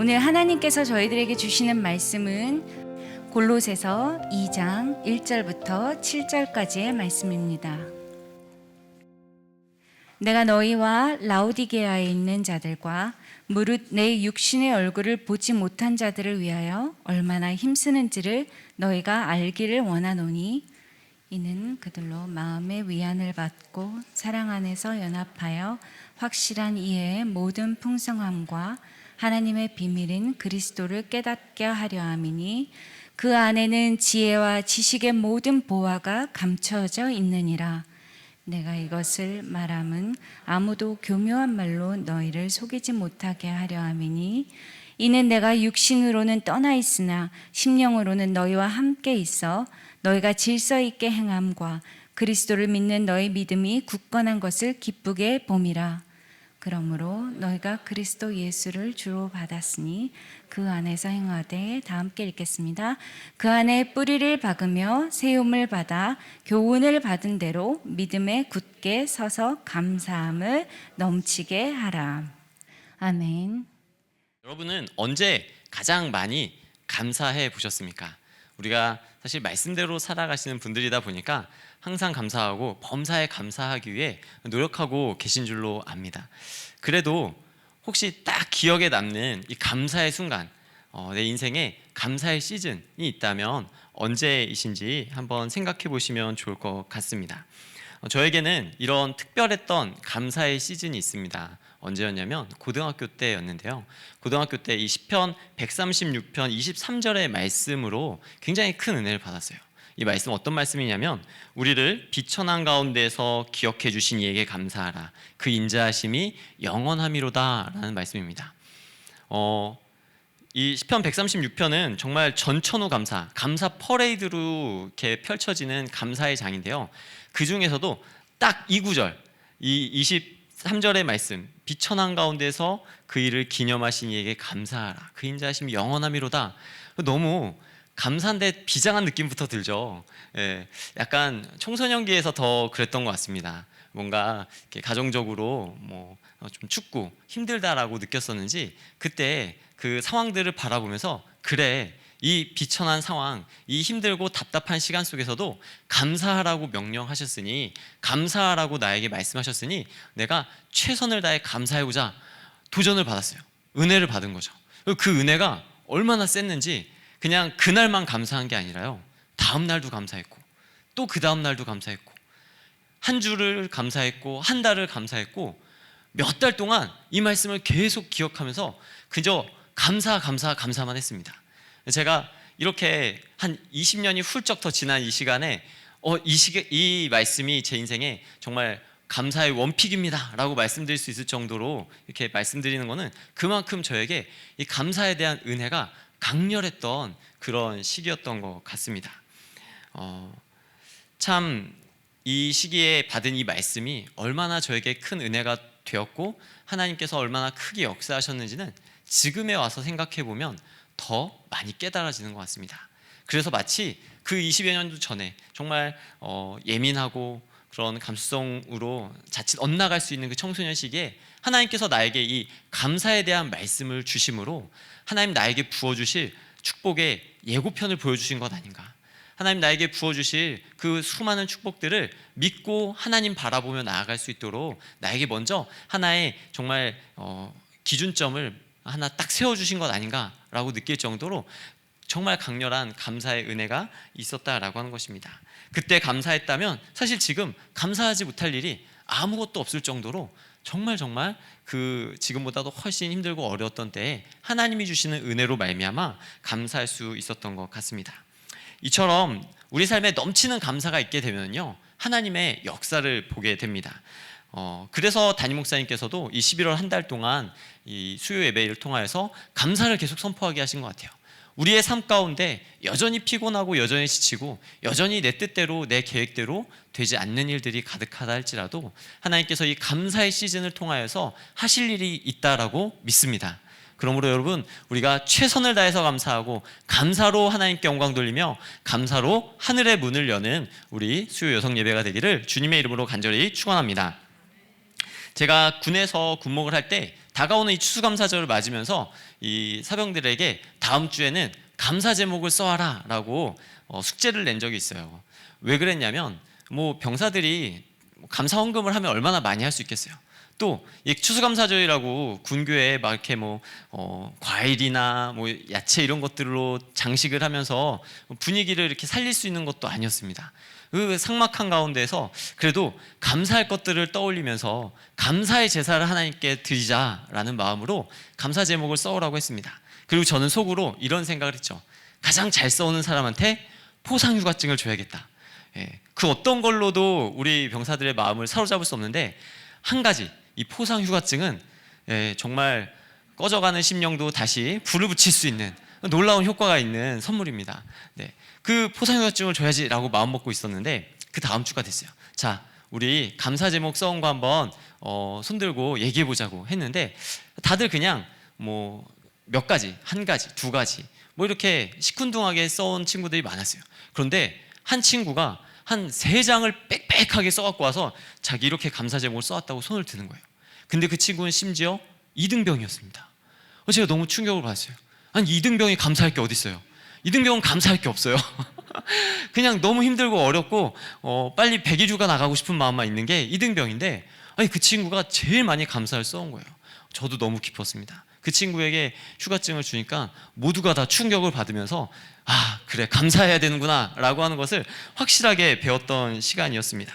오늘 하나님께서 저희들에게 주시는 말씀은 골로새서 2장 1절부터 7절까지의 말씀입니다. 내가 너희와 라오디게아에 있는 자들과 무릇 내 육신의 얼굴을 보지 못한 자들을 위하여 얼마나 힘쓰는지를 너희가 알기를 원하노니, 이는 그들로 마음의 위안을 받고 사랑 안에서 연합하여 확실한 이해의 모든 풍성함과 하나님의 비밀인 그리스도를 깨닫게 하려 함이니, 그 안에는 지혜와 지식의 모든 보화가 감춰져 있느니라. 내가 이것을 말함은 아무도 교묘한 말로 너희를 속이지 못하게 하려 함이니, 이는 내가 육신으로는 떠나 있으나 심령으로는 너희와 함께 있어 너희가 질서 있게 행함과 그리스도를 믿는 너희 믿음이 굳건한 것을 기쁘게 봄이라. 그러므로 너희가 그리스도 예수를 주로 받았으니 그 안에서 행하되, 다 함께 읽겠습니다. 그 안에 뿌리를 박으며 세움을 받아 교훈을 받은 대로 믿음에 굳게 서서 감사함을 넘치게 하라. 아멘. 여러분은 언제 가장 많이 감사해 보셨습니까? 우리가 사실 말씀대로 살아가시는 분들이다 보니까 항상 감사하고 범사에 감사하기 위해 노력하고 계신 줄로 압니다. 그래도 혹시 딱 기억에 남는 이 감사의 순간, 내 인생에 감사의 시즌이 있다면 언제이신지 한번 생각해 보시면 좋을 것 같습니다. 저에게는 이런 특별했던 감사의 시즌이 있습니다. 언제였냐면 고등학교 때였는데요. 고등학교 때 이 시편 136편 23절의 말씀으로 굉장히 큰 은혜를 받았어요. 이 말씀 어떤 말씀이냐면, 우리를 비천한 가운데서 기억해 주신 이에게 감사하라. 그 인자하심이 영원함이로다 라는 말씀입니다. 이 시편 136편은 정말 전천후 감사 퍼레이드로 이렇게 펼쳐지는 감사의 장인데요. 그 중에서도 딱 이 구절, 이 23절의 말씀, 비천한 가운데서 그 일을 기념하신 이에게 감사하라. 그 인자하심이 영원함이로다. 너무 감사한데 비장한 느낌부터 들죠. 약간 청소년기에서 더 그랬던 것 같습니다. 뭔가 이렇게 가정적으로 좀 춥고 힘들다라고 느꼈었는지, 그때 그 상황들을 바라보면서, 그래, 이 비천한 상황, 이 힘들고 답답한 시간 속에서도 감사하라고 명령하셨으니, 감사하라고 나에게 말씀하셨으니 내가 최선을 다해 감사해보자 도전을 받았어요. 은혜를 받은 거죠. 그 은혜가 얼마나 셌는지, 그냥 그날만 감사한 게 아니라요, 다음 날도 감사했고, 또 그 다음 날도 감사했고, 한 주를 감사했고, 한 달을 감사했고, 몇 달 동안 이 말씀을 계속 기억하면서 그저 감사만 했습니다. 제가 이렇게 한 20년이 훌쩍 더 지난 이 시간에 이 말씀이 제 인생에 정말 감사의 원픽입니다 라고 말씀드릴 수 있을 정도로 이렇게 말씀드리는 것은 그만큼 저에게 이 감사에 대한 은혜가 강렬했던 그런 시기였던 것 같습니다. 참 이 시기에 받은 이 말씀이 얼마나 저에게 큰 은혜가 되었고 하나님께서 얼마나 크게 역사하셨는지는 지금에 와서 생각해 보면 더 많이 깨달아지는 것 같습니다. 그래서 마치 그 20여 년도 전에 정말 예민하고 그런 감수성으로 자칫 엇나갈 수 있는 그 청소년 시기에 하나님께서 나에게 이 감사에 대한 말씀을 주심으로 하나님 나에게 부어주실 축복의 예고편을 보여주신 것 아닌가. 하나님 나에게 부어주실 그 수많은 축복들을 믿고 하나님 바라보며 나아갈 수 있도록 나에게 먼저 하나의 정말 기준점을 하나 딱 세워주신 것 아닌가라고 느낄 정도로 정말 강렬한 감사의 은혜가 있었다라고 하는 것입니다. 그때 감사했다면 사실 지금 감사하지 못할 일이 아무것도 없을 정도로 정말 그 지금보다도 훨씬 힘들고 어려웠던 때에 하나님이 주시는 은혜로 말미암아 감사할 수 있었던 것 같습니다. 이처럼 우리 삶에 넘치는 감사가 있게 되면요, 하나님의 역사를 보게 됩니다. 그래서 담임 목사님께서도 이 11월 한 달 동안 이 수요 예배를 통하여서 감사를 계속 선포하게 하신 것 같아요. 우리의 삶 가운데 여전히 피곤하고 여전히 지치고 여전히 내 뜻대로 내 계획대로 되지 않는 일들이 가득하다 할지라도 하나님께서 이 감사의 시즌을 통하여서 하실 일이 있다라고 믿습니다. 그러므로 여러분, 우리가 최선을 다해서 감사하고 감사로 하나님께 영광 돌리며 감사로 하늘의 문을 여는 우리 수요 여성 예배가 되기를 주님의 이름으로 간절히 축원합니다. 제가 군에서 군목을 할 때 다가오는 이 추수감사절을 맞으면서 이 사병들에게 다음 주에는 감사 제목을 써와라라고 숙제를 낸 적이 있어요. 왜 그랬냐면 뭐 병사들이 감사 헌금을 하면 얼마나 많이 할 수 있겠어요. 또 이 추수감사절이라고 군교에 막 이렇게 뭐 과일이나 뭐 야채 이런 것들로 장식을 하면서 분위기를 이렇게 살릴 수 있는 것도 아니었습니다. 그 삭막한 가운데서 그래도 감사할 것들을 떠올리면서 감사의 제사를 하나님께 드리자라는 마음으로 감사 제목을 써오라고 했습니다. 그리고 저는 속으로 이런 생각을 했죠. 가장 잘 써오는 사람한테 포상휴가증을 줘야겠다. 그 어떤 걸로도 우리 병사들의 마음을 사로잡을 수 없는데 한 가지, 이 포상휴가증은 정말 꺼져가는 심령도 다시 불을 붙일 수 있는 놀라운 효과가 있는 선물입니다. 그 포상휴가증을 줘야지라고 마음 먹고 있었는데 그 다음 주가 됐어요. 자, 우리 감사 제목 써온 거 한번 손들고 얘기해 보자고 했는데 다들 그냥 뭐 몇 가지, 한 가지, 두 가지 뭐 이렇게 시큰둥하게 써온 친구들이 많았어요. 그런데 한 친구가 한 3장을 빽빽하게 써갖고 와서 자기 이렇게 감사 제목을 써왔다고 손을 드는 거예요. 근데 그 친구는 심지어 2등병이었습니다. 제가 너무 충격을 받았어요. 아니 2등병이 감사할 게 어디 있어요? 2등병은 감사할 게 없어요. 그냥 너무 힘들고 어렵고 빨리 백일휴가 나가고 싶은 마음만 있는 게 2등병인데 아니 그 친구가 제일 많이 감사를 써온 거예요. 저도 너무 기뻤습니다. 그 친구에게 휴가증을 주니까 모두가 다 충격을 받으면서 아 그래 감사해야 되는구나 라고 하는 것을 확실하게 배웠던 시간이었습니다.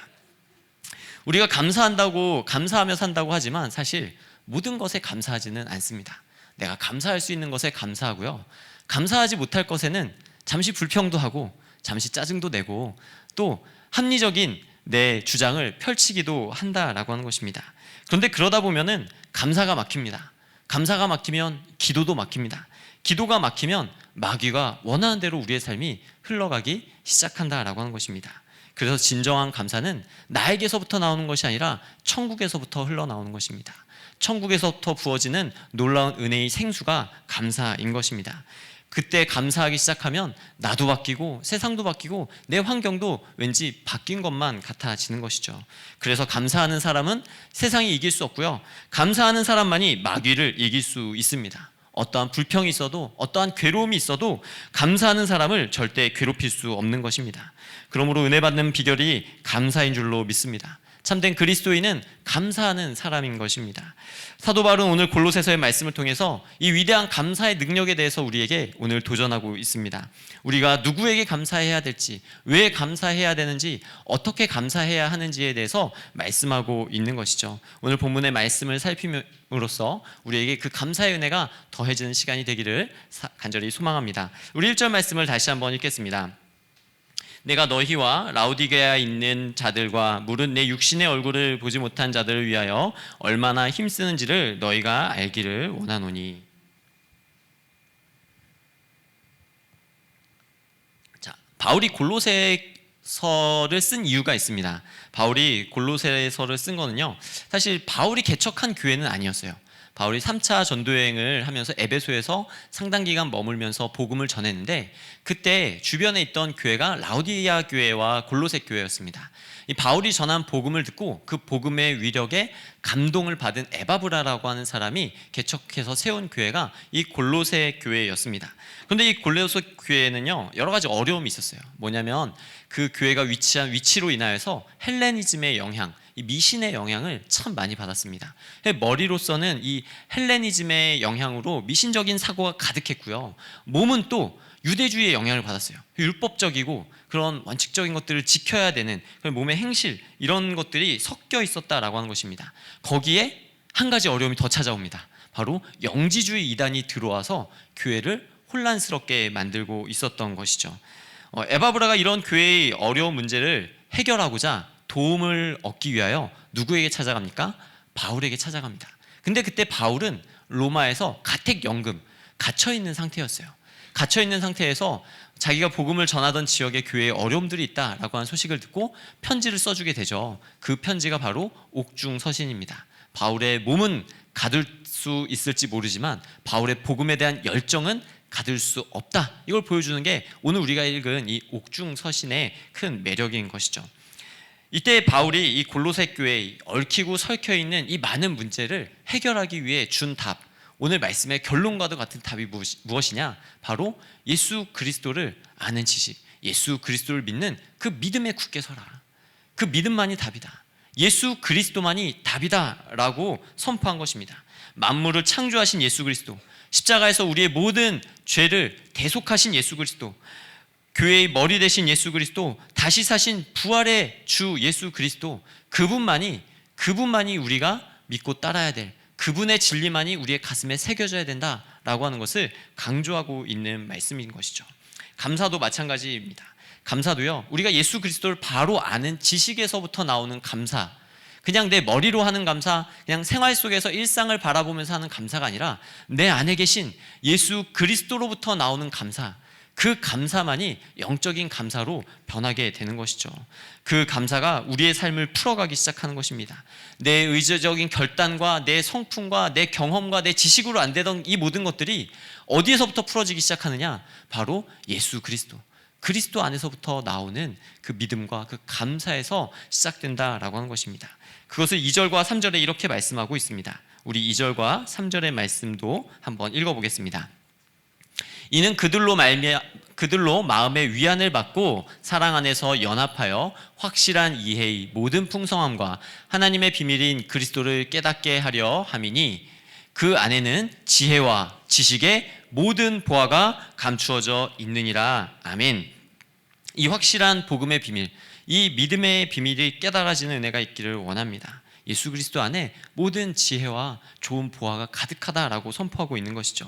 우리가 감사하며 산다고 하지만 사실 모든 것에 감사하지는 않습니다. 내가 감사할 수 있는 것에 감사하고요, 감사하지 못할 것에는 잠시 불평도 하고 잠시 짜증도 내고 또 합리적인 내 주장을 펼치기도 한다라고 하는 것입니다. 그런데 그러다 보면은 감사가 막힙니다. 감사가 막히면 기도도 막힙니다. 기도가 막히면 마귀가 원하는 대로 우리의 삶이 흘러가기 시작한다라고 하는 것입니다. 그래서 진정한 감사는 나에게서부터 나오는 것이 아니라 천국에서부터 흘러나오는 것입니다. 천국에서부터 부어지는 놀라운 은혜의 생수가 감사인 것입니다. 그때 감사하기 시작하면 나도 바뀌고 세상도 바뀌고 내 환경도 왠지 바뀐 것만 같아지는 것이죠. 그래서 감사하는 사람은 세상이 이길 수 없고요, 감사하는 사람만이 마귀를 이길 수 있습니다. 어떠한 불평이 있어도 어떠한 괴로움이 있어도 감사하는 사람을 절대 괴롭힐 수 없는 것입니다. 그러므로 은혜 받는 비결이 감사인 줄로 믿습니다. 참된 그리스도인은 감사하는 사람인 것입니다. 사도 바울은 오늘 골로새서의 말씀을 통해서 이 위대한 감사의 능력에 대해서 우리에게 오늘 도전하고 있습니다. 우리가 누구에게 감사해야 될지, 왜 감사해야 되는지, 어떻게 감사해야 하는지에 대해서 말씀하고 있는 것이죠. 오늘 본문의 말씀을 살핌으로써 우리에게 그 감사의 은혜가 더해지는 시간이 되기를 간절히 소망합니다. 우리 1절 말씀을 다시 한번 읽겠습니다. 내가 너희와 라우디게아에 있는 자들과 무릇 내 육신의 얼굴을 보지 못한 자들을 위하여 얼마나 힘쓰는지를 너희가 알기를 원하노니. 자, 바울이 골로새서를 쓴 이유가 있습니다. 바울이 골로새서를 쓴 거는요, 사실 바울이 개척한 교회는 아니었어요. 바울이 3차 전도여행을 하면서 에베소에서 상당 기간 머물면서 복음을 전했는데 그때 주변에 있던 교회가 라우디게아 교회와 골로새 교회였습니다. 이 바울이 전한 복음을 듣고 그 복음의 위력에 감동을 받은 에바브라라고 하는 사람이 개척해서 세운 교회가 이 골로새 교회였습니다. 그런데 이 골로새 교회는요, 여러 가지 어려움이 있었어요. 뭐냐면 그 교회가 위치한 위치로 인하여서 헬레니즘의 영향, 이 미신의 영향을 참 많이 받았습니다. 머리로서는 이 헬레니즘의 영향으로 미신적인 사고가 가득했고요, 몸은 또 유대주의의 영향을 받았어요. 율법적이고 그런 원칙적인 것들을 지켜야 되는 몸의 행실, 이런 것들이 섞여 있었다라고 하는 것입니다. 거기에 한 가지 어려움이 더 찾아옵니다. 바로 영지주의 이단이 들어와서 교회를 혼란스럽게 만들고 있었던 것이죠. 에바브라가 이런 교회의 어려운 문제를 해결하고자 도움을 얻기 위하여 누구에게 찾아갑니까? 바울에게 찾아갑니다. 근데 그때 바울은 로마에서 가택연금, 갇혀있는 상태였어요. 갇혀있는 상태에서 자기가 복음을 전하던 지역에 교회에 어려움들이 있다라고 하는 소식을 듣고 편지를 써주게 되죠. 그 편지가 바로 옥중서신입니다. 바울의 몸은 가둘 수 있을지 모르지만 바울의 복음에 대한 열정은 가둘 수 없다, 이걸 보여주는 게 오늘 우리가 읽은 이 옥중서신의 큰 매력인 것이죠. 이때 바울이 이 골로새 교회에 얽히고 설켜 있는 이 많은 문제를 해결하기 위해 준 답, 오늘 말씀의 결론과도 같은 답이 무엇이냐? 바로 예수 그리스도를 아는 지식, 예수 그리스도를 믿는 그 믿음에 굳게 서라. 그 믿음만이 답이다. 예수 그리스도만이 답이다라고 선포한 것입니다. 만물을 창조하신 예수 그리스도, 십자가에서 우리의 모든 죄를 대속하신 예수 그리스도, 교회의 머리 되신 예수 그리스도, 다시 사신 부활의 주 예수 그리스도, 그분만이 우리가 믿고 따라야 될, 그분의 진리만이 우리의 가슴에 새겨져야 된다라고 하는 것을 강조하고 있는 말씀인 것이죠. 감사도 마찬가지입니다. 감사도요, 우리가 예수 그리스도를 바로 아는 지식에서부터 나오는 감사, 그냥 내 머리로 하는 감사, 그냥 생활 속에서 일상을 바라보면서 하는 감사가 아니라 내 안에 계신 예수 그리스도로부터 나오는 감사, 그 감사만이 영적인 감사로 변하게 되는 것이죠. 그 감사가 우리의 삶을 풀어가기 시작하는 것입니다. 내 의지적인 결단과 내 성품과 내 경험과 내 지식으로 안 되던 이 모든 것들이 어디에서부터 풀어지기 시작하느냐? 바로 예수 그리스도 안에서부터 나오는 그 믿음과 그 감사에서 시작된다라고 하는 것입니다. 그것을 2절과 3절에 이렇게 말씀하고 있습니다. 우리 2절과 3절의 말씀도 한번 읽어보겠습니다. 이는 그들로 마음의 위안을 받고 사랑 안에서 연합하여 확실한 이해의 모든 풍성함과 하나님의 비밀인 그리스도를 깨닫게 하려 함이니 그 안에는 지혜와 지식의 모든 보화가 감추어져 있느니라. 아멘. 이 확실한 복음의 비밀, 이 믿음의 비밀이 깨달아지는 은혜가 있기를 원합니다. 예수 그리스도 안에 모든 지혜와 좋은 보화가 가득하다라고 선포하고 있는 것이죠.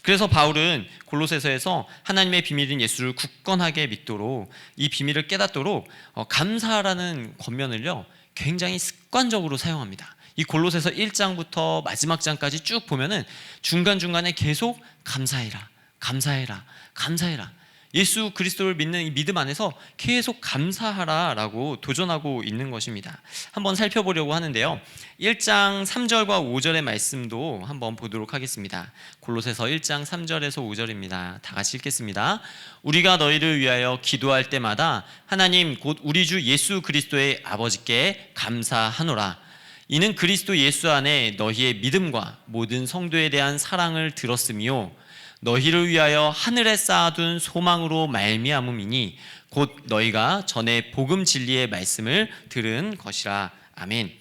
그래서 바울은 골로새서에서 하나님의 비밀인 예수를 굳건하게 믿도록, 이 비밀을 깨닫도록 감사라는 권면을요 굉장히 습관적으로 사용합니다. 이 골로새서 1장부터 마지막 장까지 쭉 보면은 중간중간에 계속 감사해라, 감사해라, 감사해라, 예수 그리스도를 믿는 이 믿음 안에서 계속 감사하라라고 도전하고 있는 것입니다. 한번 살펴보려고 하는데요, 1장 3절과 5절의 말씀도 한번 보도록 하겠습니다. 골로새서 1장 3절에서 5절입니다. 다 같이 읽겠습니다. 우리가 너희를 위하여 기도할 때마다 하나님 곧 우리 주 예수 그리스도의 아버지께 감사하노라. 이는 그리스도 예수 안에 너희의 믿음과 모든 성도에 대한 사랑을 들었으며 너희를 위하여 하늘에 쌓아둔 소망으로 말미암음이니 곧 너희가 전에 복음 진리의 말씀을 들은 것이라. 아멘.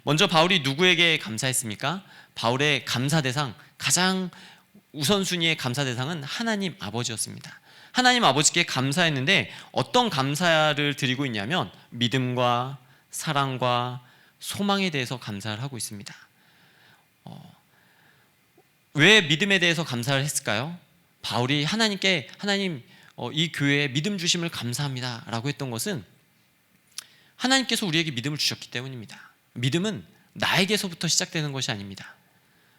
먼저 바울이 누구에게 감사했습니까? 바울의 감사 대상, 가장 우선순위의 감사 대상은 하나님 아버지였습니다. 하나님 아버지께 감사했는데 어떤 감사를 드리고 있냐면 믿음과 사랑과 소망에 대해서 감사를 하고 있습니다. 왜 믿음에 대해서 감사를 했을까요? 바울이 하나님께 하나님 이 교회에 믿음 주심을 감사합니다 라고 했던 것은 하나님께서 우리에게 믿음을 주셨기 때문입니다. 믿음은 나에게서부터 시작되는 것이 아닙니다.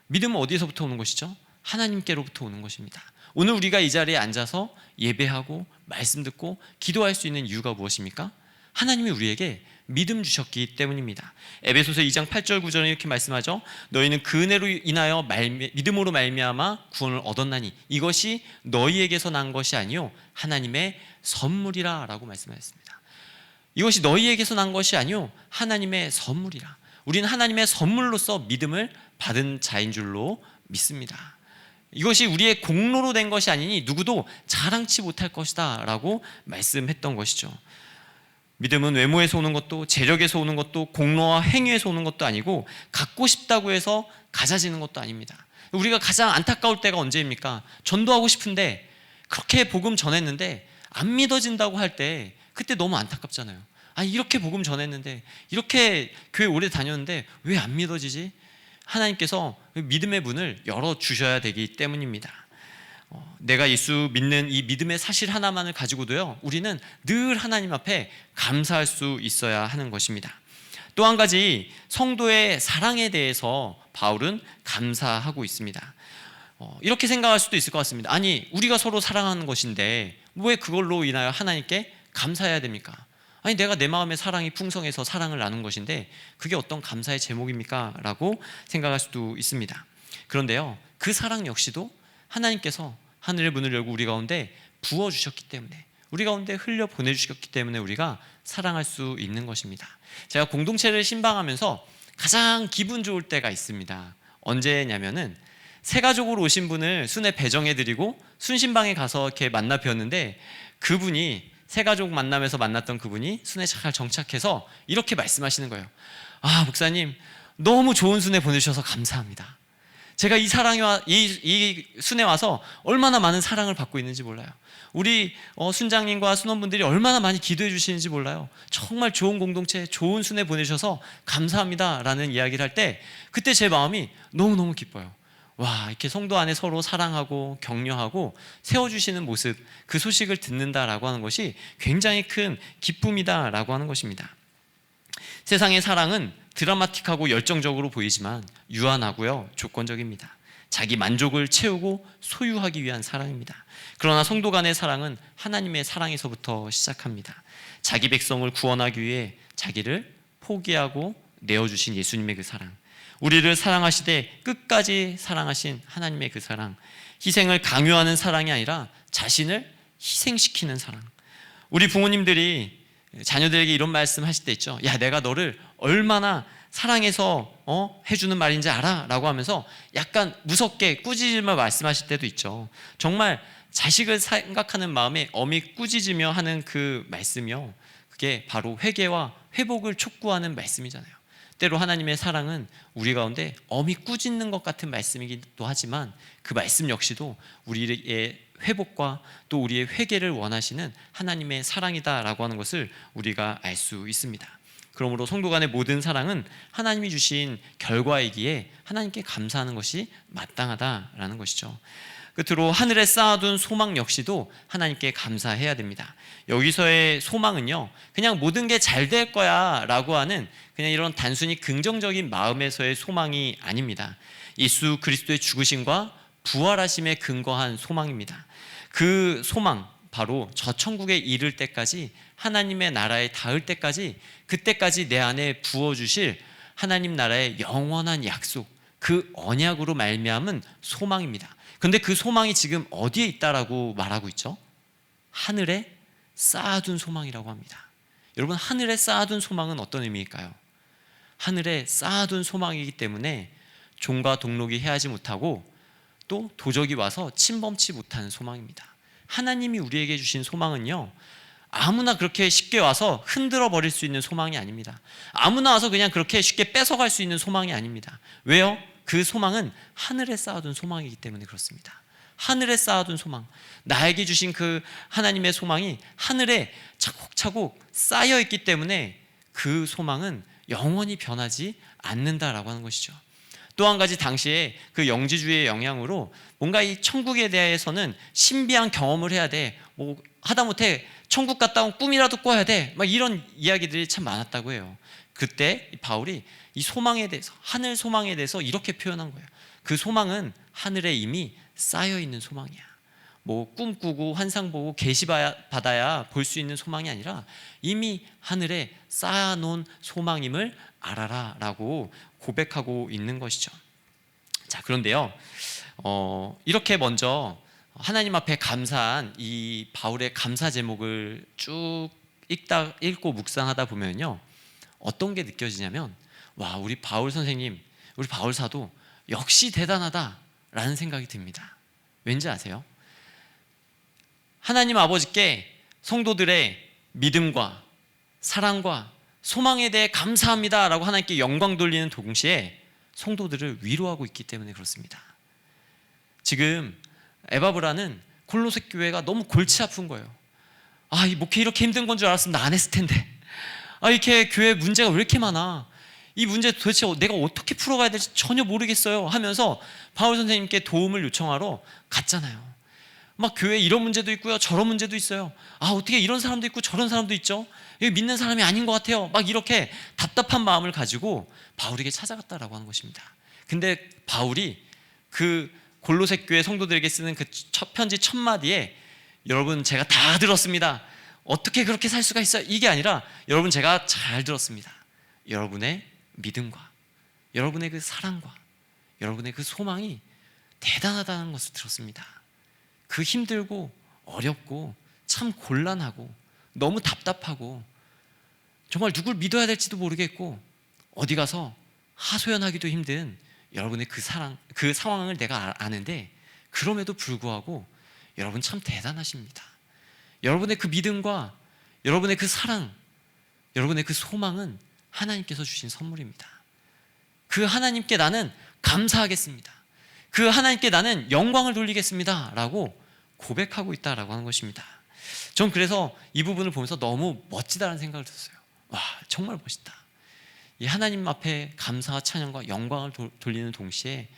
믿음은 어디에서부터 오는 것이죠? 하나님께로부터 오는 것입니다. 오늘 우리가 이 자리에 앉아서 예배하고 말씀 듣고 기도할 수 있는 이유가 무엇입니까? 하나님이 우리에게 믿음 주셨기 때문입니다. 에베소서 2장 8절 9절은 이렇게 말씀하죠. 너희는 그 은혜로 인하여 믿음으로 말미암아 구원을 얻었나니 이것이 너희에게서 난 것이 아니요 하나님의 선물이라 라고 말씀하셨습니다. 이것이 너희에게서 난 것이 아니요 하나님의 선물이라. 우리는 하나님의 선물로서 믿음을 받은 자인 줄로 믿습니다. 이것이 우리의 공로로 된 것이 아니니 누구도 자랑치 못할 것이다 라고 말씀했던 것이죠. 믿음은 외모에서 오는 것도 재력에서 오는 것도 공로와 행위에서 오는 것도 아니고 갖고 싶다고 해서 가져지는 것도 아닙니다. 우리가 가장 안타까울 때가 언제입니까? 전도하고 싶은데 그렇게 복음 전했는데 안 믿어진다고 할 때 그때 너무 안타깝잖아요. 이렇게 복음 전했는데 이렇게 교회 오래 다녔는데 왜 안 믿어지지? 하나님께서 믿음의 문을 열어주셔야 되기 때문입니다. 내가 예수 믿는 이 믿음의 사실 하나만을 가지고도요 우리는 늘 하나님 앞에 감사할 수 있어야 하는 것입니다. 또 한 가지 성도의 사랑에 대해서 바울은 감사하고 있습니다. 이렇게 생각할 수도 있을 것 같습니다. 아니 우리가 서로 사랑하는 것인데 왜 그걸로 인하여 하나님께 감사해야 됩니까? 아니 내가 내 마음에 사랑이 풍성해서 사랑을 나눈 것인데 그게 어떤 감사의 제목입니까? 라고 생각할 수도 있습니다. 그런데요 그 사랑 역시도 하나님께서 하늘의 문을 열고 우리 가운데 부어주셨기 때문에 우리 가운데 흘려 보내주셨기 때문에 우리가 사랑할 수 있는 것입니다. 제가 공동체를 신방하면서 가장 기분 좋을 때가 있습니다. 언제냐면은 새 가족으로 오신 분을 순회 배정해드리고 순신방에 가서 이렇게 만나 뵈었는데, 그분이 새 가족 만남에서 만났던 그분이 순회 잘 정착해서 이렇게 말씀하시는 거예요. 아, 목사님 너무 좋은 순회 보내주셔서 감사합니다. 제가 이 순회 와서 얼마나 많은 사랑을 받고 있는지 몰라요. 우리 순장님과 순원분들이 얼마나 많이 기도해 주시는지 몰라요. 정말 좋은 공동체, 좋은 순회 보내주셔서 감사합니다 라는 이야기를 할 때 그때 제 마음이 너무너무 기뻐요. 와, 이렇게 성도 안에 서로 사랑하고 격려하고 세워주시는 모습, 그 소식을 듣는다라고 하는 것이 굉장히 큰 기쁨이다라고 하는 것입니다. 세상의 사랑은 드라마틱하고 열정적으로 보이지만 유한하고요, 조건적입니다. 자기 만족을 채우고 소유하기 위한 사랑입니다. 그러나 성도 간의 사랑은 하나님의 사랑에서부터 시작합니다. 자기 백성을 구원하기 위해 자기를 포기하고 내어주신 예수님의 그 사랑, 우리를 사랑하시되 끝까지 사랑하신 하나님의 그 사랑, 희생을 강요하는 사랑이 아니라 자신을 희생시키는 사랑. 우리 부모님들이 자녀들에게 이런 말씀 하실 때 있죠. 야, 내가 너를 얼마나 사랑해서 해주는 말인지 알아? 라고 하면서 약간 무섭게 꾸짖으며 말씀하실 때도 있죠. 정말 자식을 생각하는 마음에 엄히 꾸짖으며 하는 그 말씀이요, 그게 바로 회개와 회복을 촉구하는 말씀이잖아요. 때로 하나님의 사랑은 우리 가운데 엄히 꾸짖는 것 같은 말씀이기도 하지만 그 말씀 역시도 우리의 회복과 또 우리의 회개를 원하시는 하나님의 사랑이다라고 하는 것을 우리가 알 수 있습니다. 그러므로 성도 간의 모든 사랑은 하나님이 주신 결과이기에 하나님께 감사하는 것이 마땅하다라는 것이죠. 끝으로 하늘에 쌓아둔 소망 역시도 하나님께 감사해야 됩니다. 여기서의 소망은요, 그냥 모든 게 잘 될 거야 라고 하는 그냥 이런 단순히 긍정적인 마음에서의 소망이 아닙니다. 예수 그리스도의 죽으심과 부활하심에 근거한 소망입니다. 그 소망, 바로 저 천국에 이를 때까지, 하나님의 나라에 닿을 때까지, 그때까지 내 안에 부어주실 하나님 나라의 영원한 약속, 그 언약으로 말미암은 소망입니다. 그런데 그 소망이 지금 어디에 있다라고 말하고 있죠? 하늘에 쌓아둔 소망이라고 합니다. 여러분, 하늘에 쌓아둔 소망은 어떤 의미일까요? 하늘에 쌓아둔 소망이기 때문에 종과 동록이 해하지 못하고 또 도적이 와서 침범치 못하는 소망입니다. 하나님이 우리에게 주신 소망은요, 아무나 그렇게 쉽게 와서 흔들어 버릴 수 있는 소망이 아닙니다. 아무나 와서 그냥 그렇게 쉽게 뺏어갈 수 있는 소망이 아닙니다. 왜요? 그 소망은 하늘에 쌓아둔 소망이기 때문에 그렇습니다. 하늘에 쌓아둔 소망, 나에게 주신 그 하나님의 소망이 하늘에 차곡차곡 쌓여있기 때문에 그 소망은 영원히 변하지 않는다라고 하는 것이죠. 또 한 가지, 당시에 그 영지주의의 영향으로 뭔가 이 천국에 대해서는 신비한 경험을 해야 돼, 뭐 하다못해 천국 갔다 온 꿈이라도 꿔야 돼, 막 이런 이야기들이 참 많았다고 해요. 그때 바울이 이 소망에 대해서, 하늘 소망에 대해서 이렇게 표현한 거예요. 그 소망은 하늘에 이미 쌓여있는 소망이야. 뭐 꿈꾸고 환상 보고 계시 받아야 볼 수 있는 소망이 아니라 이미 하늘에 쌓아놓은 소망임을 알아라 라고 고백하고 있는 것이죠. 자, 그런데요, 이렇게 먼저 하나님 앞에 감사한 이 바울의 감사 제목을 쭉 읽고 묵상하다 보면요, 어떤 게 느껴지냐면, 와, 우리 바울 선생님, 우리 바울 사도 역시 대단하다라는 생각이 듭니다. 왠지 아세요? 하나님 아버지께 성도들의 믿음과 사랑과 소망에 대해 감사합니다라고 하나님께 영광 돌리는 동시에 성도들을 위로하고 있기 때문에 그렇습니다. 지금 에바브라는 골로새 교회가 너무 골치 아픈 거예요. 아, 이 목회 이렇게 힘든 건 줄 알았으면 나 안 했을 텐데, 아, 이렇게 교회 문제가 왜 이렇게 많아, 이 문제 도대체 내가 어떻게 풀어가야 될지 전혀 모르겠어요 하면서 바울 선생님께 도움을 요청하러 갔잖아요. 막 교회에 이런 문제도 있고요, 저런 문제도 있어요. 아, 어떻게 이런 사람도 있고 저런 사람도 있죠? 믿는 사람이 아닌 것 같아요. 막 이렇게 답답한 마음을 가지고 바울에게 찾아갔다라고 하는 것입니다. 근데 바울이 그 골로새 교회 성도들에게 쓰는 그 첫 편지 첫 마디에, 여러분 제가 다 들었습니다, 어떻게 그렇게 살 수가 있어요, 이게 아니라, 여러분 제가 잘 들었습니다, 여러분의 믿음과 여러분의 그 사랑과 여러분의 그 소망이 대단하다는 것을 들었습니다. 그 힘들고 어렵고 참 곤란하고 너무 답답하고 정말 누굴 믿어야 될지도 모르겠고 어디 가서 하소연하기도 힘든 여러분의 그 상황을 내가 아는데, 그럼에도 불구하고 여러분 참 대단하십니다. 여러분의 그 믿음과 여러분의 그 사랑, 여러분의 그 소망은 하나님께서 주신 선물입니다. 그 하나님께 나는 감사하겠습니다. 그 하나님께 나는 영광을 돌리겠습니다 라고 고백하고 있다라고 하는 것입니다. 전 그래서 이 부분을 보면서 너무 멋지다라는 생각을 들었어요. 와, 정말 멋있다. 이 하나님 앞에 감사와 찬양과 영광을 돌리는 동시에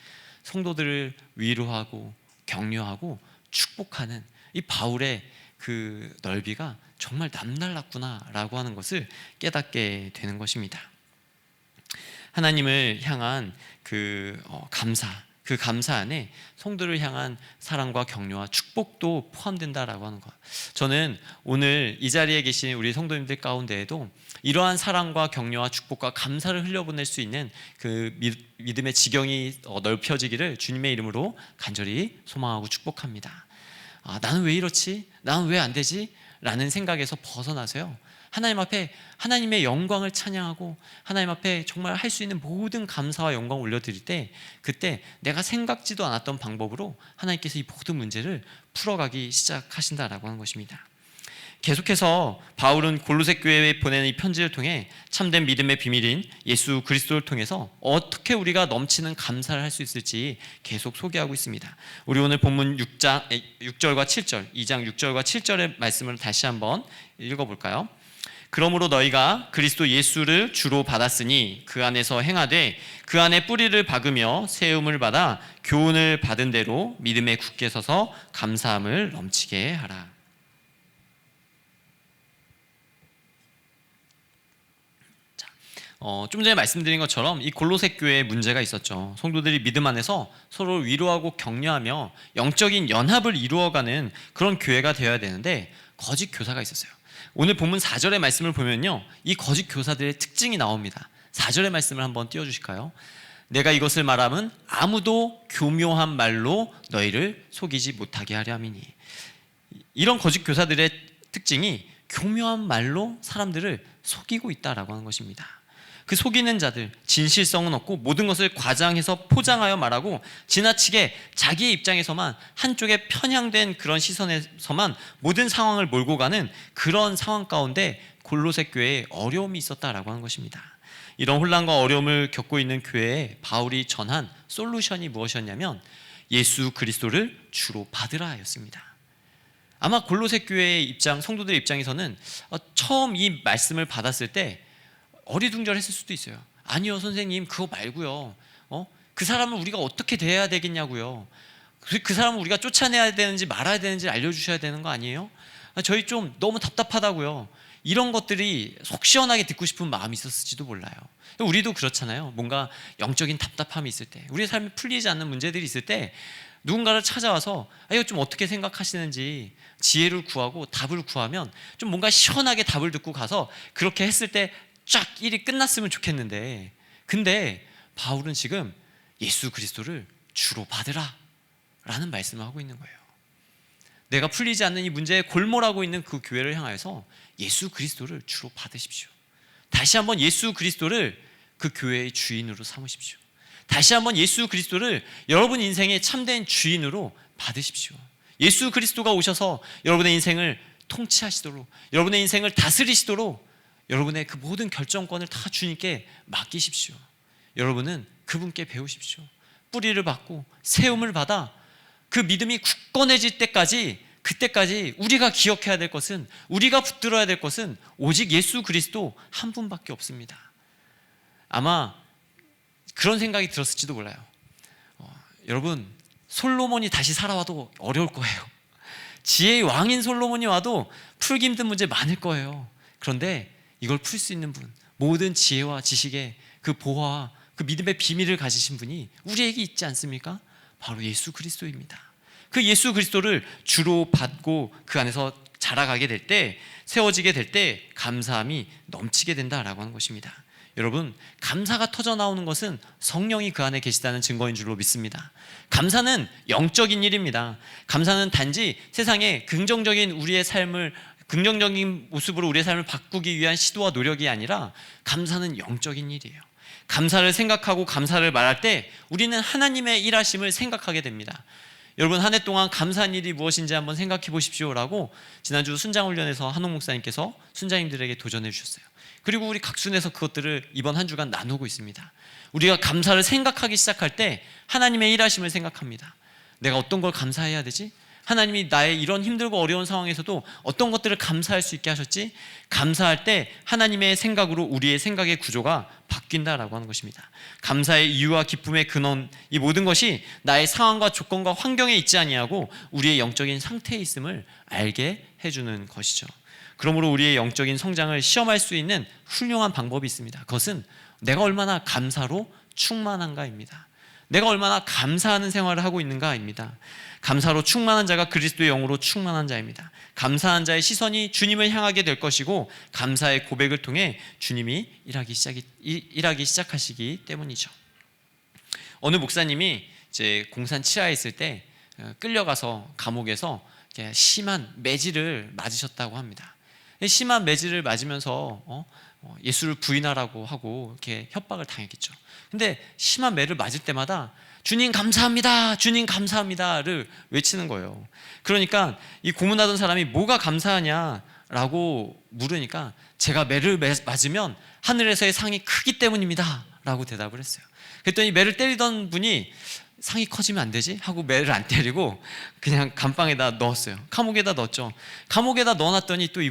성도들을 위로하고 격려하고 축복하는 이 바울의 그 넓이가 정말 남달랐구나라고 하는 것을 깨닫게 되는 것입니다. 하나님을 향한 그 감사 안에 성도를 향한 사랑과 격려와 축복도 포함된다라고 하는 것. 저는 오늘 이 자리에 계신 우리 성도님들 가운데에도 이러한 사랑과 격려와 축복과 감사를 흘려보낼 수 있는 그 믿음의 지경이 넓혀지기를 주님의 이름으로 간절히 소망하고 축복합니다. 나는 왜 이렇지? 나는 왜 안 되지? 라는 생각에서 벗어나서요, 하나님 앞에 하나님의 영광을 찬양하고 하나님 앞에 정말 할 수 있는 모든 감사와 영광을 올려드릴 때, 그때 내가 생각지도 않았던 방법으로 하나님께서 이 모든 문제를 풀어가기 시작하신다라고 하는 것입니다. 계속해서 바울은 골로새 교회에 보내는 이 편지를 통해 참된 믿음의 비밀인 예수 그리스도를 통해서 어떻게 우리가 넘치는 감사를 할 수 있을지 계속 소개하고 있습니다. 우리 오늘 본문 6절과 7절, 2장 6절과 7절의 말씀을 다시 한번 읽어볼까요? 그러므로 너희가 그리스도 예수를 주로 받았으니 그 안에서 행하되 그 안에 뿌리를 박으며 세움을 받아 교훈을 받은 대로 믿음에 굳게 서서 감사함을 넘치게 하라. 좀 전에 말씀드린 것처럼 이 골로새 교회에 문제가 있었죠. 성도들이 믿음 안에서 서로 위로하고 격려하며 영적인 연합을 이루어가는 그런 교회가 되어야 되는데 거짓 교사가 있었어요. 오늘 본문 4절의 말씀을 보면요, 이 거짓 교사들의 특징이 나옵니다. 4절의 말씀을 한번 띄워주실까요? 내가 이것을 말함은 아무도 교묘한 말로 너희를 속이지 못하게 하려 함이니. 이런 거짓 교사들의 특징이 교묘한 말로 사람들을 속이고 있다라고 하는 것입니다. 그 속이는 자들, 진실성은 없고 모든 것을 과장해서 포장하여 말하고 지나치게 자기의 입장에서만, 한쪽에 편향된 그런 시선에서만 모든 상황을 몰고 가는 그런 상황 가운데 골로새 교회에 어려움이 있었다라고 하는 것입니다. 이런 혼란과 어려움을 겪고 있는 교회에 바울이 전한 솔루션이 무엇이었냐면 예수 그리스도를 주로 받으라였습니다. 아마 골로새 교회의 성도들의 입장에서는 처음 이 말씀을 받았을 때 어리둥절했을 수도 있어요. 아니요 선생님, 그거 말고요, 그 사람을 우리가 어떻게 대해야 되겠냐고요. 그 사람을 우리가 쫓아내야 되는지 말아야 되는지 알려주셔야 되는 거 아니에요? 저희 좀 너무 답답하다고요. 이런 것들이 속 시원하게 듣고 싶은 마음이 있었을지도 몰라요. 우리도 그렇잖아요. 뭔가 영적인 답답함이 있을 때, 우리의 삶이 풀리지 않는 문제들이 있을 때 누군가를 찾아와서 이거 좀 어떻게 생각하시는지 지혜를 구하고 답을 구하면 좀 뭔가 시원하게 답을 듣고 가서 그렇게 했을 때 쫙 일이 끝났으면 좋겠는데, 근데 바울은 지금 예수 그리스도를 주로 받으라 라는 말씀을 하고 있는 거예요. 내가 풀리지 않는 이 문제에 골몰하고 있는 그 교회를 향해서 예수 그리스도를 주로 받으십시오. 다시 한번 예수 그리스도를 그 교회의 주인으로 삼으십시오. 다시 한번 예수 그리스도를 여러분 인생의 참된 주인으로 받으십시오. 예수 그리스도가 오셔서 여러분의 인생을 통치하시도록, 여러분의 인생을 다스리시도록 여러분의 그 모든 결정권을 다 주님께 맡기십시오. 여러분은 그분께 배우십시오. 뿌리를 받고 세움을 받아 그 믿음이 굳건해질 때까지, 그때까지 우리가 기억해야 될 것은, 우리가 붙들어야 될 것은 오직 예수 그리스도 한 분밖에 없습니다. 아마 그런 생각이 들었을지도 몰라요. 여러분, 솔로몬이 다시 살아와도 어려울 거예요. 지혜의 왕인 솔로몬이 와도 풀기 힘든 문제 많을 거예요. 그런데 이걸 풀 수 있는 분, 모든 지혜와 지식의 그 보화와 그 믿음의 비밀을 가지신 분이 우리에게 있지 않습니까? 바로 예수 그리스도입니다. 그 예수 그리스도를 주로 받고 그 안에서 자라가게 될 때, 세워지게 될 때 감사함이 넘치게 된다라고 하는 것입니다. 여러분, 감사가 터져 나오는 것은 성령이 그 안에 계시다는 증거인 줄로 믿습니다. 감사는 영적인 일입니다. 감사는 단지 세상에 긍정적인 모습으로 우리의 삶을 바꾸기 위한 시도와 노력이 아니라 감사는 영적인 일이에요. 감사를 생각하고 감사를 말할 때 우리는 하나님의 일하심을 생각하게 됩니다. 여러분, 한 해 동안 감사한 일이 무엇인지 한번 생각해 보십시오라고 지난주 순장훈련에서 한옥 목사님께서 순장님들에게 도전해 주셨어요. 그리고 우리 각순에서 그것들을 이번 한 주간 나누고 있습니다. 우리가 감사를 생각하기 시작할 때 하나님의 일하심을 생각합니다. 내가 어떤 걸 감사해야 되지? 하나님이 나의 이런 힘들고 어려운 상황에서도 어떤 것들을 감사할 수 있게 하셨지? 감사할 때 하나님의 생각으로 우리의 생각의 구조가 바뀐다라고 하는 것입니다. 감사의 이유와 기쁨의 근원, 이 모든 것이 나의 상황과 조건과 환경에 있지 아니하고 우리의 영적인 상태에 있음을 알게 해주는 것이죠. 그러므로 우리의 영적인 성장을 시험할 수 있는 훌륭한 방법이 있습니다. 그것은 내가 얼마나 감사로 충만한가입니다. 내가 얼마나 감사하는 생활을 하고 있는가입니다. 감사로 충만한 자가 그리스도의 영으로 충만한 자입니다. 감사한 자의 시선이 주님을 향하게 될 것이고 감사의 고백을 통해 주님이 일하기 시작하시기 때문이죠. 어느 목사님이 이제 공산 치하에 있을 때 끌려가서 감옥에서 심한 매질을 맞으셨다고 합니다. 심한 매질을 맞으면서 예수를 부인하라고 하고 이렇게 협박을 당했겠죠. 근데 심한 매를 맞을 때마다 주님 감사합니다, 주님 감사합니다를 외치는 거예요. 그러니까 이 고문하던 사람이 뭐가 감사하냐라고 물으니까 제가 매를 맞으면 하늘에서의 상이 크기 때문입니다 라고 대답을 했어요. 그랬더니 매를 때리던 분이 상이 커지면 안 되지? 하고 매를 안 때리고 그냥 감방에다 넣었어요. 감옥에다 넣었죠. 감옥에다 넣어놨더니 또 이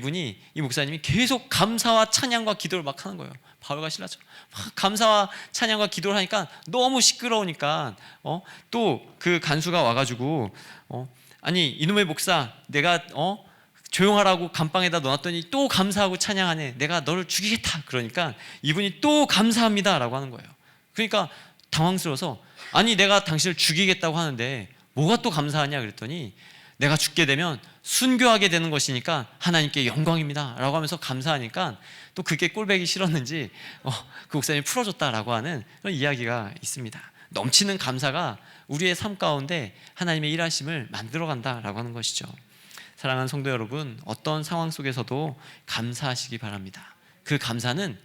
목사님이 계속 감사와 찬양과 기도를 막 하는 거예요. 바울과 실라처럼 막 감사와 찬양과 기도를 하니까 너무 시끄러우니까 또 그 간수가 와가지고 아니 이놈의 목사, 내가 조용하라고 감방에다 넣어놨더니 또 감사하고 찬양하네, 내가 너를 죽이겠다. 그러니까 이분이 또 감사합니다라고 하는 거예요. 그러니까 당황스러워서 아니 내가 당신을 죽이겠다고 하는데 뭐가 또 감사하냐 그랬더니 내가 죽게 되면 순교하게 되는 것이니까 하나님께 영광입니다 라고 하면서 감사하니까 또 그게 꼴보기 싫었는지 그 목사님이 풀어줬다라고 하는 그런 이야기가 있습니다. 넘치는 감사가 우리의 삶 가운데 하나님의 일하심을 만들어간다라고 하는 것이죠. 사랑하는 성도 여러분, 어떤 상황 속에서도 감사하시기 바랍니다. 그 감사는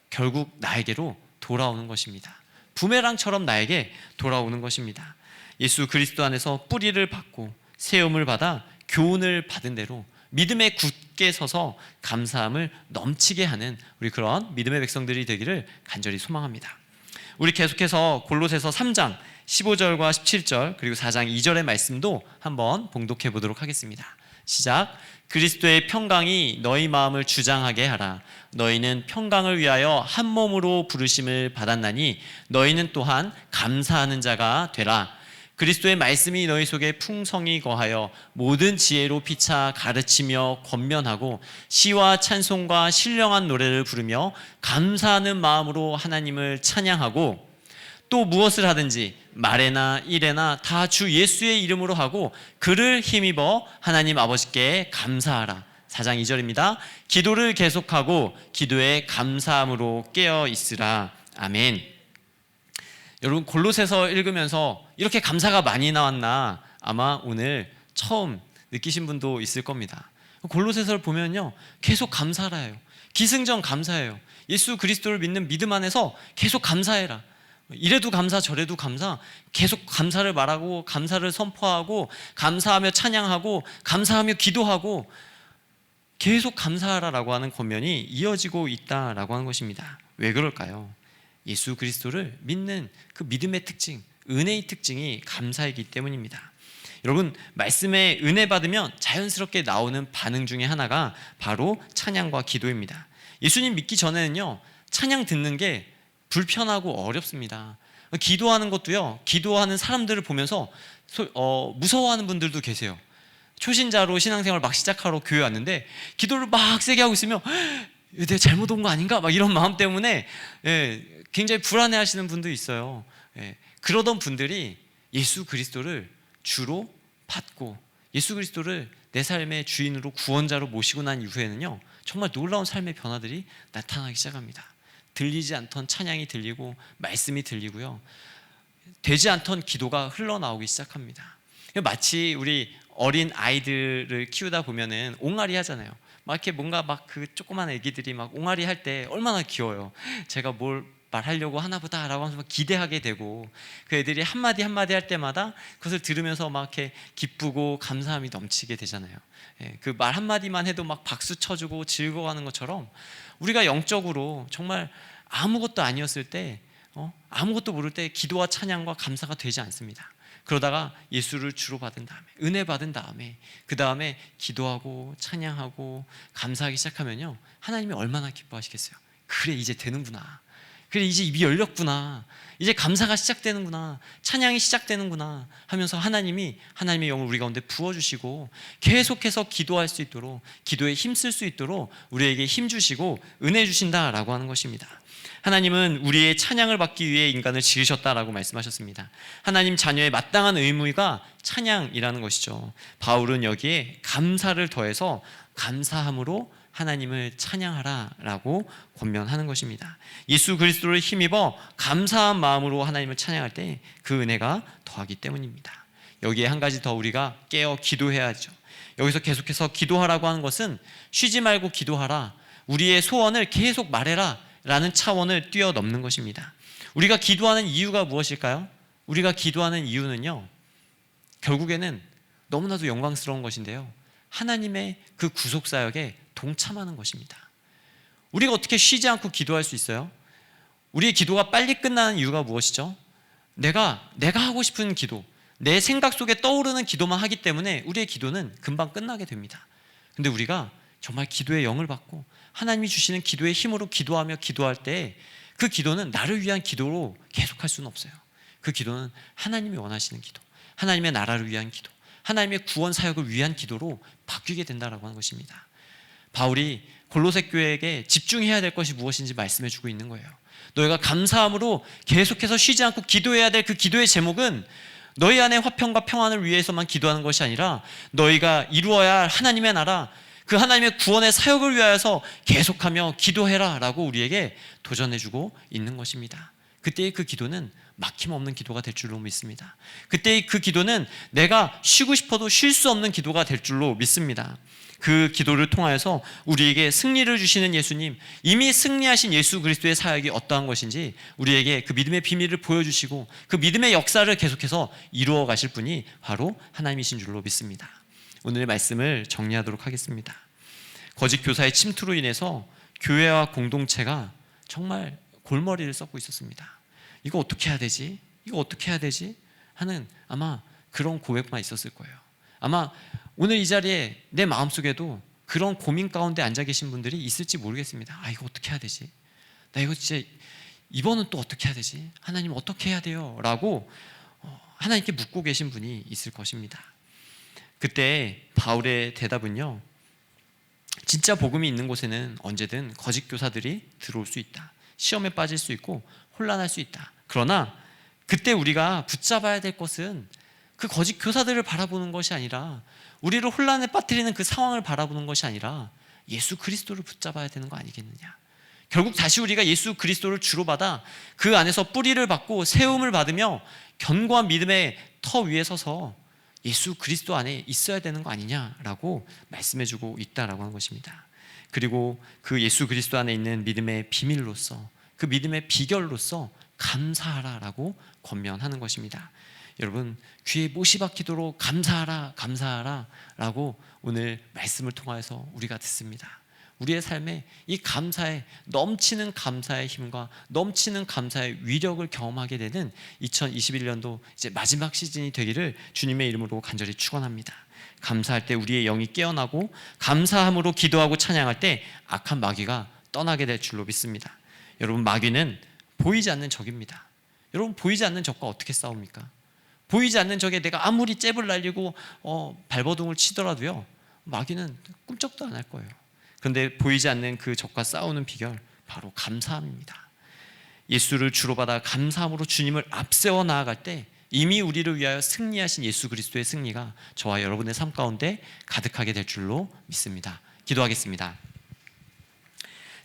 결국 나에게로 돌아오는 것입니다. 부메랑처럼 나에게 돌아오는 것입니다. 예수 그리스도 안에서 뿌리를 받고 세움을 받아 교훈을 받은 대로 믿음에 굳게 서서 감사함을 넘치게 하는 우리 그런 믿음의 백성들이 되기를 간절히 소망합니다. 우리 계속해서 골로새서 3장 15절과 17절 그리고 4장 2절의 말씀도 한번 봉독해 보도록 하겠습니다. 시작. 그리스도의 평강이 너희 마음을 주장하게 하라. 너희는 평강을 위하여 한 몸으로 부르심을 받았나니 너희는 또한 감사하는 자가 되라. 그리스도의 말씀이 너희 속에 풍성히 거하여 모든 지혜로 피차 가르치며 권면하고 시와 찬송과 신령한 노래를 부르며 감사하는 마음으로 하나님을 찬양하고 또 무엇을 하든지 말에나 일에나 다 주 예수의 이름으로 하고 그를 힘입어 하나님 아버지께 감사하라. 4장 2절입니다. 기도를 계속하고 기도에 감사함으로 깨어 있으라. 아멘. 여러분, 골로새서 읽으면서 이렇게 감사가 많이 나왔나 아마 오늘 처음 느끼신 분도 있을 겁니다. 골로새서를 보면요, 계속 감사라요. 기승전 감사해요. 예수 그리스도를 믿는 믿음 안에서 계속 감사해라. 이래도 감사 저래도 감사, 계속 감사를 말하고 감사를 선포하고 감사하며 찬양하고 감사하며 기도하고 계속 감사하라라고 하는 권면이 이어지고 있다라고 하는 것입니다. 왜 그럴까요? 예수 그리스도를 믿는 그 믿음의 특징, 은혜의 특징이 감사이기 때문입니다. 여러분, 말씀에 은혜 받으면 자연스럽게 나오는 반응 중에 하나가 바로 찬양과 기도입니다. 예수님 믿기 전에는요, 찬양 듣는 게 불편하고 어렵습니다. 기도하는 것도요, 기도하는 사람들을 보면서 무서워하는 분들도 계세요. 초신자로 신앙생활 막 시작하러 교회 왔는데 기도를 막 세게 하고 있으면 내가 잘못 온 거 아닌가? 막 이런 마음 때문에 굉장히 불안해하시는 분도 있어요. 그러던 분들이 예수 그리스도를 주로 받고 예수 그리스도를 내 삶의 주인으로 구원자로 모시고 난 이후에는요, 정말 놀라운 삶의 변화들이 나타나기 시작합니다. 들리지 않던 찬양이 들리고 말씀이 들리고요. 되지 않던 기도가 흘러나오기 시작합니다. 마치 우리 어린 아이들을 키우다 보면은 옹알이 하잖아요. 막 이렇게 뭔가 막 그 조그만 애기들이 막 옹알이 할 때 얼마나 귀여워요. 제가 뭘 말하려고 하나보다라고 하면서 기대하게 되고, 그 애들이 한마디 한마디 할 때마다 그것을 들으면서 막 이렇게 기쁘고 감사함이 넘치게 되잖아요. 그 말 한마디만 해도 막 박수 쳐주고 즐거워하는 것처럼 우리가 영적으로 정말 아무것도 아니었을 때, 아무것도 모를 때 기도와 찬양과 감사가 되지 않습니다. 그러다가 예수를 주로 받은 다음에, 은혜 받은 다음에, 그 다음에 기도하고 찬양하고 감사하기 시작하면요, 하나님이 얼마나 기뻐하시겠어요. 그래, 이제 되는구나. 그래, 이제 입이 열렸구나. 이제 감사가 시작되는구나. 찬양이 시작되는구나 하면서 하나님의 영을 우리 가운데 부어주시고 계속해서 기도할 수 있도록, 기도에 힘쓸 수 있도록 우리에게 힘 주시고 은혜 주신다라고 하는 것입니다. 하나님은 우리의 찬양을 받기 위해 인간을 지으셨다라고 말씀하셨습니다. 하나님 자녀의 마땅한 의무가 찬양이라는 것이죠. 바울은 여기에 감사를 더해서 감사함으로 하나님을 찬양하라라고 권면하는 것입니다. 예수 그리스도를 힘입어 감사한 마음으로 하나님을 찬양할 때 그 은혜가 더하기 때문입니다. 여기에 한 가지 더 우리가 깨어 기도해야죠. 여기서 계속해서 기도하라고 하는 것은 쉬지 말고 기도하라, 우리의 소원을 계속 말해라 라는 차원을 뛰어넘는 것입니다. 우리가 기도하는 이유가 무엇일까요? 우리가 기도하는 이유는요, 결국에는 너무나도 영광스러운 것인데요, 하나님의 그 구속사역에 동참하는 것입니다. 우리가 어떻게 쉬지 않고 기도할 수 있어요? 우리의 기도가 빨리 끝나는 이유가 무엇이죠? 내가 하고 싶은 기도, 내 생각 속에 떠오르는 기도만 하기 때문에 우리의 기도는 금방 끝나게 됩니다. 근데 우리가 정말 기도의 영을 받고 하나님이 주시는 기도의 힘으로 기도하며 기도할 때 그 기도는 나를 위한 기도로 계속할 수는 없어요. 그 기도는 하나님이 원하시는 기도, 하나님의 나라를 위한 기도, 하나님의 구원 사역을 위한 기도로 바뀌게 된다라고 하는 것입니다. 바울이 골로새 교회에게 집중해야 될 것이 무엇인지 말씀해 주고 있는 거예요. 너희가 감사함으로 계속해서 쉬지 않고 기도해야 될 그 기도의 제목은 너희 안에 화평과 평안을 위해서만 기도하는 것이 아니라 너희가 이루어야 할 하나님의 나라, 그 하나님의 구원의 사역을 위하여서 계속하며 기도해라 라고 우리에게 도전해주고 있는 것입니다. 그때의 그 기도는 막힘없는 기도가 될 줄로 믿습니다. 그때의 그 기도는 내가 쉬고 싶어도 쉴 수 없는 기도가 될 줄로 믿습니다. 그 기도를 통하여서 우리에게 승리를 주시는 예수님, 이미 승리하신 예수 그리스도의 사역이 어떠한 것인지 우리에게 그 믿음의 비밀을 보여주시고 그 믿음의 역사를 계속해서 이루어 가실 분이 바로 하나님이신 줄로 믿습니다. 오늘의 말씀을 정리하도록 하겠습니다. 거짓 교사의 침투로 인해서 교회와 공동체가 정말 골머리를 썩고 있었습니다. 이거 어떻게 해야 되지? 이거 어떻게 해야 되지? 하는 아마 그런 고백만 있었을 거예요. 아마 오늘 이 자리에 내 마음속에도 그런 고민 가운데 앉아 계신 분들이 있을지 모르겠습니다. 이거 어떻게 해야 되지? 나 이거 진짜 이번은 또 어떻게 해야 되지? 하나님 어떻게 해야 돼요? 라고 하나님께 묻고 계신 분이 있을 것입니다. 그때 바울의 대답은요, 진짜 복음이 있는 곳에는 언제든 거짓 교사들이 들어올 수 있다. 시험에 빠질 수 있고 혼란할 수 있다. 그러나 그때 우리가 붙잡아야 될 것은 그 거짓 교사들을 바라보는 것이 아니라, 우리를 혼란에 빠뜨리는 그 상황을 바라보는 것이 아니라 예수 그리스도를 붙잡아야 되는 거 아니겠느냐. 결국 다시 우리가 예수 그리스도를 주로 받아 그 안에서 뿌리를 받고 세움을 받으며 견고한 믿음의 터 위에 서서 예수 그리스도 안에 있어야 되는 거 아니냐라고 말씀해주고 있다라고 하는 것입니다. 그리고 그 예수 그리스도 안에 있는 믿음의 비밀로서, 그 믿음의 비결로서 감사하라라고 권면하는 것입니다. 여러분, 귀에 못이 박히도록 감사하라 감사하라 라고 오늘 말씀을 통해서 우리가 듣습니다. 우리의 삶에 이 감사의, 넘치는 감사의 힘과 넘치는 감사의 위력을 경험하게 되는 2021년도 이제 마지막 시즌이 되기를 주님의 이름으로 간절히 축원합니다. 감사할 때 우리의 영이 깨어나고 감사함으로 기도하고 찬양할 때 악한 마귀가 떠나게 될 줄로 믿습니다. 여러분, 마귀는 보이지 않는 적입니다. 여러분, 보이지 않는 적과 어떻게 싸웁니까? 보이지 않는 적에 내가 아무리 잽을 날리고 발버둥을 치더라도요, 마귀는 꿈쩍도 안 할 거예요. 그런데 보이지 않는 그 적과 싸우는 비결, 바로 감사함입니다. 예수를 주로 받아 감사함으로 주님을 앞세워 나아갈 때 이미 우리를 위하여 승리하신 예수 그리스도의 승리가 저와 여러분의 삶 가운데 가득하게 될 줄로 믿습니다. 기도하겠습니다.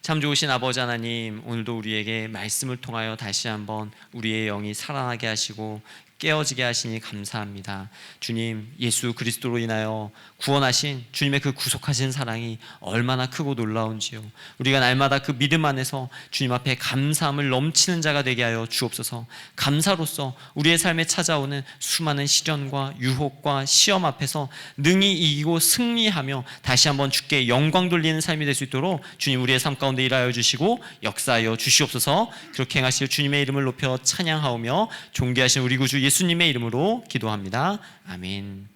참 좋으신 아버지 하나님, 오늘도 우리에게 말씀을 통하여 다시 한번 우리의 영이 살아나게 하시고 깨어지게 하시니 감사합니다. 주님, 예수 그리스도로 인하여 구원하신 주님의 그 구속하신 사랑이 얼마나 크고 놀라운지요. 우리가 날마다 그 믿음 안에서 주님 앞에 감사함을 넘치는 자가 되게 하여 주옵소서. 감사로서 우리의 삶에 찾아오는 수많은 시련과 유혹과 시험 앞에서 능히 이기고 승리하며 다시 한번 주께 영광 돌리는 삶이 될 수 있도록 주님 우리의 삶 가운데 일하여 주시고 역사하여 주시옵소서. 그렇게 행하실 주님의 이름을 높여 찬양하오며 존귀하신 우리 구주 예수님의 이름으로 기도합니다. 아멘.